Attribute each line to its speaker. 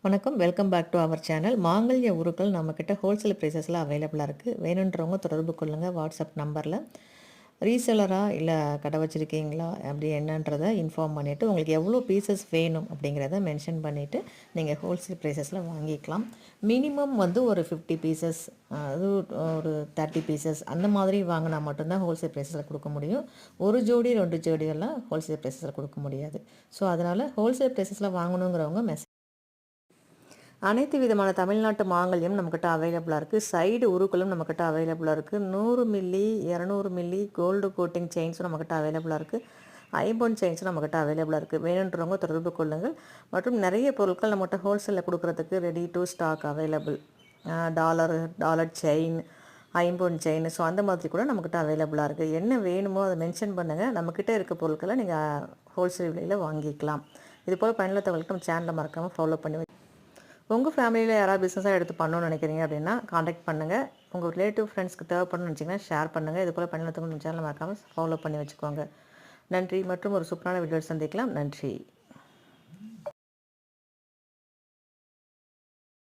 Speaker 1: வணக்கம். Welcome back to our channel. மாங்கல்ய உருக்கள் நம்மக்கிட்ட ஹோல்சேல் ப்ரைஸஸில் அவைலபிளாக இருக்குது. வேணுன்றவங்க தொடர்பு கொள்ளுங்கள் வாட்ஸ்அப் நம்பரில். ரீசெலரா இல்லை கடை வச்சுருக்கீங்களா அப்படி என்னன்றதை இன்ஃபார்ம் பண்ணிவிட்டு உங்களுக்கு எவ்வளோ பீசஸ் வேணும் அப்படிங்கிறத மென்ஷன் பண்ணிவிட்டு நீங்கள் ஹோல்சேல் ப்ரைஸஸில் வாங்கிக்கலாம். மினிமம் ஒரு 50 பீசஸ், அது ஒரு 30 பீசஸ் அந்த மாதிரி வாங்கினா மட்டும்தான் ஹோல்சேல் ப்ரைஸில் கொடுக்க முடியும். ஒரு ஜோடி 2 ஜோடியெல்லாம் ஹோல்சேல் ப்ரைஸில் கொடுக்க முடியாது. ஸோ அதனால் ஹோல்சேல் ப்ரைஸஸில் வாங்கணுங்கிறவங்க அனைத்து விதமான தமிழ்நாட்டு மாங்கல்யம் நம்மக்கிட்ட அவைலபிளாக இருக்குது. சைடு உருக்களும் நம்மக்கிட்ட அவைலபிளாக இருக்குது. 100 மில்லி 200 மில்லி கோல்டு கோட்டிங் செயின்ஸும் நம்மக்கிட்ட அவைலபிளாக இருக்குது. ஐம்பொன் செயின்ஸும் நம்மக்கிட்ட அவைலபிளாக இருக்குது. வேணுன்றவங்க தொடர்பு கொள்ளுங்கள். மற்றும் நிறைய பொருட்கள் நம்மகிட்ட ஹோல்சேலில் கொடுக்குறதுக்கு ready to stock available. Dollar chain, ஐம்பொன் செயின், ஸோ அந்த மாதிரி கூட நம்மக்கிட்ட அவைலபிளாக இருக்குது. என்ன வேணுமோ அதை மென்ஷன் பண்ணுங்கள். நம்மக்கிட்ட இருக்க பொருட்களை நீங்கள் ஹோல்சேல் விலையில் வாங்கிக்கலாம். இது போல் பயனுள்ள தகவலுக்கு நம்ம சேனலை மறக்காமல் ஃபாலோ பண்ணி உங்கள் ஃபேமிலியில் யாராவது பிஸ்னஸாக எடுத்து பண்ணணும்னு நினைக்கிறீங்க அப்படின்னா காண்டாக்ட் பண்ணுங்கள். உங்கள் ரிலேட்டிவ் ஃப்ரெண்ட்ஸ்க்கு தேவைப்படணும்னு நினச்சிங்கன்னா ஷேர் பண்ணுங்கள். இது போல் பயனுள்ள தகவல் நம்ம சேனலை மறக்காமல் ஃபாலோ பண்ணி வச்சுக்கோங்க. நன்றி. மற்றும் ஒரு சூப்பரான வீடியோ சந்திக்கலாம். நன்றி.